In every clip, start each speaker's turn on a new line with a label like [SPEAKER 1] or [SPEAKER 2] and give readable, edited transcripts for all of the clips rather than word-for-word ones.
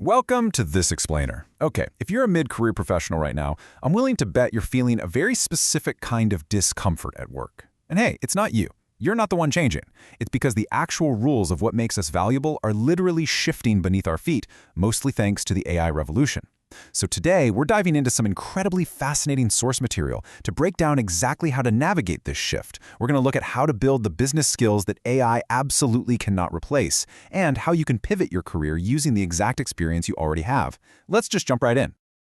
[SPEAKER 1] Welcome to This Explainer. Okay, if you're a mid-career professional right now, I'm willing to bet you're feeling a very specific kind of discomfort at work. And hey, it's not you. You're not the one changing. It's because the actual rules of what makes us valuable are literally shifting beneath our feet, mostly thanks to the AI revolution. So today, we're diving into some incredibly fascinating source material to break down exactly how to navigate this shift. We're going to look at how to build the business skills that AI absolutely cannot replace, and how you can pivot your career using the exact experience you already have. Let's just jump right in.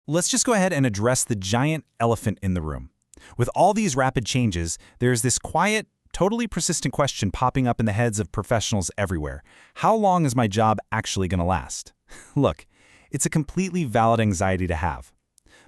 [SPEAKER 2] Let's just go ahead and address the giant elephant in the room. With all these rapid changes, there's this quiet, totally persistent question popping up in the heads of professionals everywhere. How long is my job actually going to last? Look, it's a completely valid anxiety to have.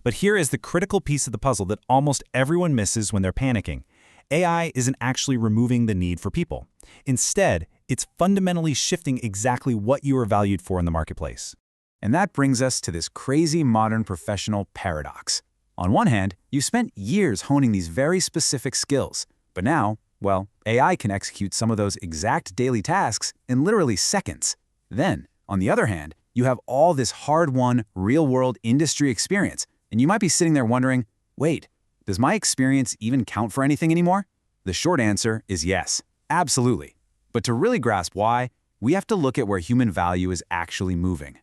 [SPEAKER 2] But here is the critical piece of the puzzle that almost everyone misses when they're panicking. AI isn't actually removing the need for people. Instead, it's fundamentally shifting exactly what you are valued for in the marketplace.
[SPEAKER 3] And that brings us to this crazy modern professional paradox. On one hand, you've spent years honing these very specific skills, but now, well, AI can execute some of those exact daily tasks in literally seconds. Then, on the other hand, you have all this hard-won, real-world industry experience, and you might be sitting there wondering, wait, does my experience even count for anything anymore? The short answer is yes, absolutely. But to really grasp why, we have to look at where human value is actually moving.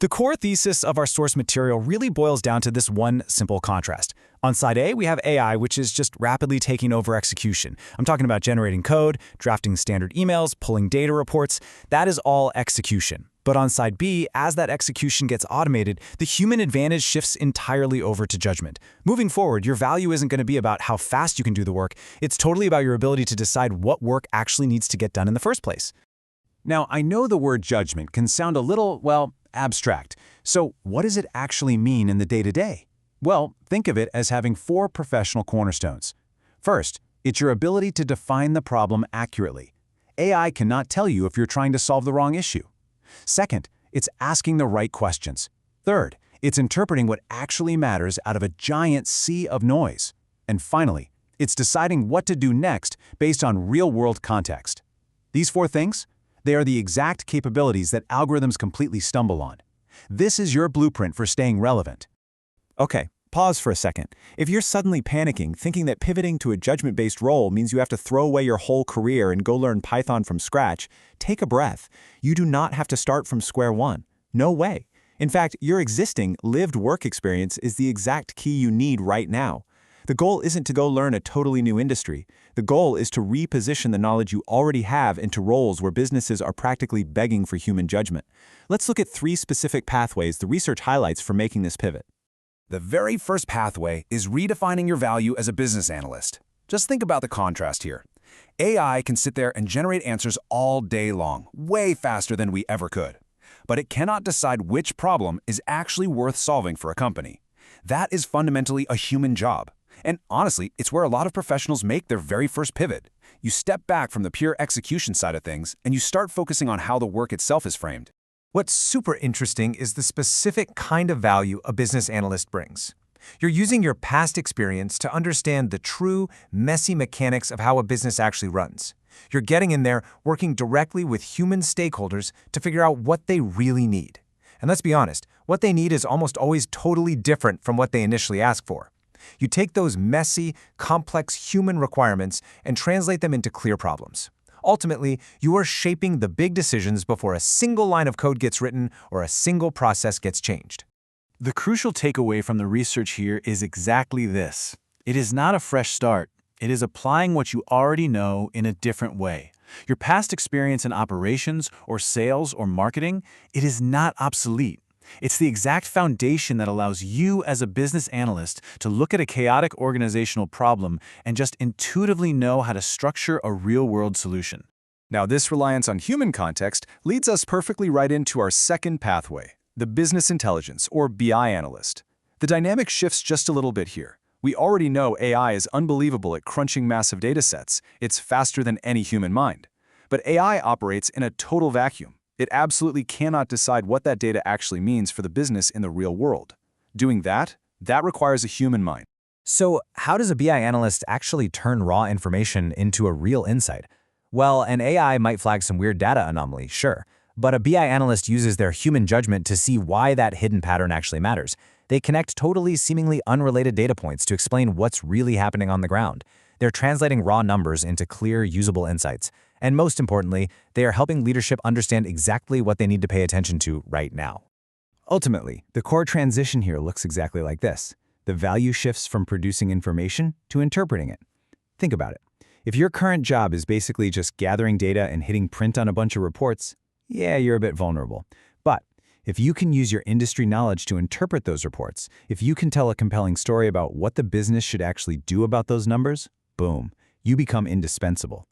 [SPEAKER 2] The core thesis of our source material really boils down to this one simple contrast. On side A, we have AI, which is just rapidly taking over execution. I'm talking about generating code, drafting standard emails, pulling data reports. That is all execution. But on side B, as that execution gets automated, the human advantage shifts entirely over to judgment. Moving forward, your value isn't going to be about how fast you can do the work. It's totally about your ability to decide what work actually needs to get done in the first place.
[SPEAKER 3] Now, I know the word judgment can sound a little, well, abstract. So what does it actually mean in the day-to-day? Well, think of it as having four professional cornerstones. First, it's your ability to define the problem accurately. AI cannot tell you if you're trying to solve the wrong issue. Second, it's asking the right questions. Third, it's interpreting what actually matters out of a giant sea of noise. And finally, it's deciding what to do next based on real-world context. These four things, they are the exact capabilities that algorithms completely stumble on. This is your blueprint for staying relevant.
[SPEAKER 2] Okay, pause for a second. If you're suddenly panicking, thinking that pivoting to a judgment-based role means you have to throw away your whole career and go learn Python from scratch, take a breath. You do not have to start from square one. No way. In fact, your existing, lived work experience is the exact key you need right now. The goal isn't to go learn a totally new industry. The goal is to reposition the knowledge you already have into roles where businesses are practically begging for human judgment. Let's look at three specific pathways the research highlights for making this pivot.
[SPEAKER 1] The very first pathway is redefining your value as a business analyst. Just think about the contrast here. AI can sit there and generate answers all day long, way faster than we ever could. But it cannot decide which problem is actually worth solving for a company. That is fundamentally a human job. And honestly, it's where a lot of professionals make their very first pivot. You step back from the pure execution side of things, and you start focusing on how the work itself is framed.
[SPEAKER 4] What's super interesting is the specific kind of value a business analyst brings. You're using your past experience to understand the true, messy mechanics of how a business actually runs. You're getting in there, working directly with human stakeholders to figure out what they really need. And let's be honest, what they need is almost always totally different from what they initially ask for. You take those messy, complex human requirements and translate them into clear problems. Ultimately, you are shaping the big decisions before a single line of code gets written or a single process gets changed.
[SPEAKER 5] The crucial takeaway from the research here is exactly this. It is not a fresh start. It is applying what you already know in a different way. Your past experience in operations or sales or marketing, it is not obsolete. It's the exact foundation that allows you as a business analyst to look at a chaotic organizational problem and just intuitively know how to structure a real-world solution.
[SPEAKER 1] Now, this reliance on human context leads us perfectly right into our second pathway, the business intelligence, or BI analyst. The dynamic shifts just a little bit here. We already know AI is unbelievable at crunching massive data sets. It's faster than any human mind. But AI operates in a total vacuum. It absolutely cannot decide what that data actually means for the business in the real world. Doing that requires a human mind.
[SPEAKER 4] So how does a BI analyst actually turn raw information into a real insight? Well, an AI might flag some weird data anomaly, sure,
[SPEAKER 2] But a BI analyst uses their human judgment to see why that hidden pattern actually matters. They connect totally seemingly unrelated data points to explain what's really happening on the ground. They're translating raw numbers into clear, usable insights. And most importantly, they are helping leadership understand exactly what they need to pay attention to right now. Ultimately, the core transition here looks exactly like this. The value shifts from producing information to interpreting it. Think about it. If your current job is basically just gathering data and hitting print on a bunch of reports, yeah, you're a bit vulnerable. But if you can use your industry knowledge to interpret those reports, if you can tell a compelling story about what the business should actually do about those numbers, boom, you become indispensable.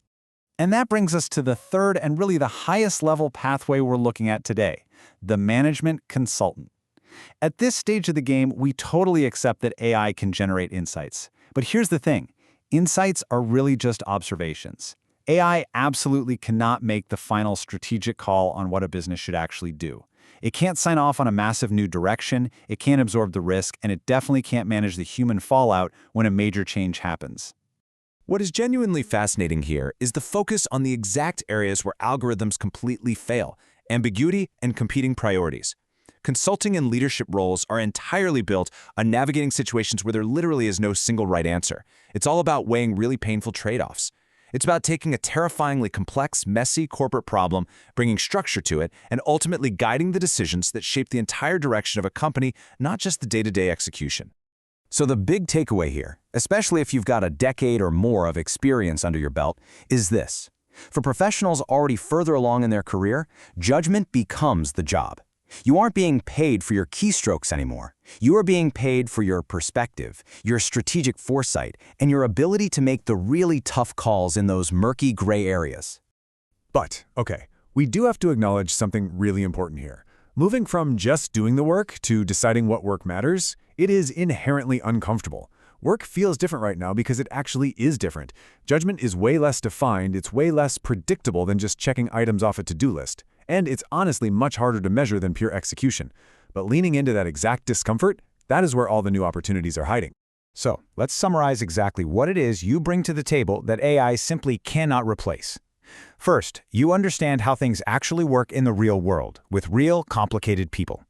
[SPEAKER 5] And that brings us to the third and really the highest level pathway we're looking at today, the management consultant. At this stage of the game, we totally accept that AI can generate insights. But here's the thing, insights are really just observations. AI absolutely cannot make the final strategic call on what a business should actually do. It can't sign off on a massive new direction, it can't absorb the risk, and it definitely can't manage the human fallout when a major change happens.
[SPEAKER 3] What is genuinely fascinating here is the focus on the exact areas where algorithms completely fail: ambiguity and competing priorities. Consulting and leadership roles are entirely built on navigating situations where there literally is no single right answer. It's all about weighing really painful trade-offs. It's about taking a terrifyingly complex, messy corporate problem, bringing structure to it, and ultimately guiding the decisions that shape the entire direction of a company, not just the day-to-day execution. So the big takeaway here, especially if you've got a decade or more of experience under your belt, is this. For professionals already further along in their career, judgment becomes the job. You aren't being paid for your keystrokes anymore. You are being paid for your perspective, your strategic foresight, and your ability to make the really tough calls in those murky gray areas.
[SPEAKER 1] But, okay, we do have to acknowledge something really important here. Moving from just doing the work to deciding what work matters, it is inherently uncomfortable. Work feels different right now because it actually is different. Judgment is way less defined, it's way less predictable than just checking items off a to-do list. And it's honestly much harder to measure than pure execution. But leaning into that exact discomfort, that is where all the new opportunities are hiding.
[SPEAKER 2] So, let's summarize exactly what it is you bring to the table that AI simply cannot replace. First, you understand how things actually work in the real world, with real, complicated people.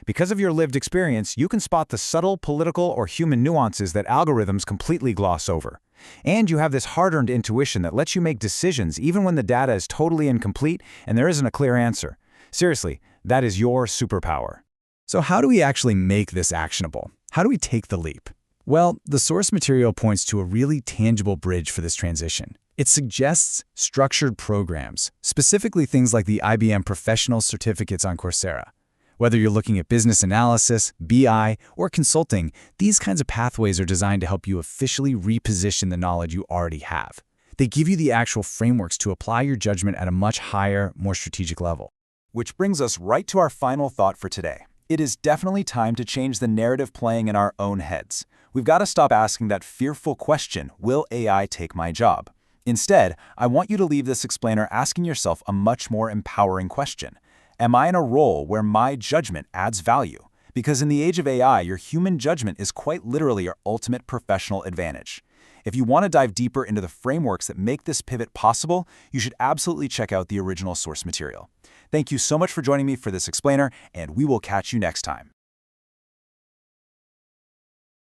[SPEAKER 2] Because of your lived experience, you can spot the subtle political or human nuances that algorithms completely gloss over. And you have this hard-earned intuition that lets you make decisions even when the data is totally incomplete and there isn't a clear answer. Seriously, that is your superpower. So how do we actually make this actionable? How do we take the leap? Well, the source material points to a really tangible bridge for this transition. It suggests structured programs, specifically things like the IBM Professional Certificates on Coursera. Whether you're looking at business analysis, BI, or consulting, these kinds of pathways are designed to help you officially reposition the knowledge you already have. They give you the actual frameworks to apply your judgment at a much higher, more strategic level.
[SPEAKER 1] Which brings us right to our final thought for today. It is definitely time to change the narrative playing in our own heads. We've got to stop asking that fearful question, will AI take my job? Instead, I want you to leave this explainer asking yourself a much more empowering question. Am I in a role where my judgment adds value? Because in the age of AI, your human judgment is quite literally your ultimate professional advantage. If you want to dive deeper into the frameworks that make this pivot possible, you should absolutely check out the original source material. Thank you so much for joining me for this explainer, and we will catch you next time.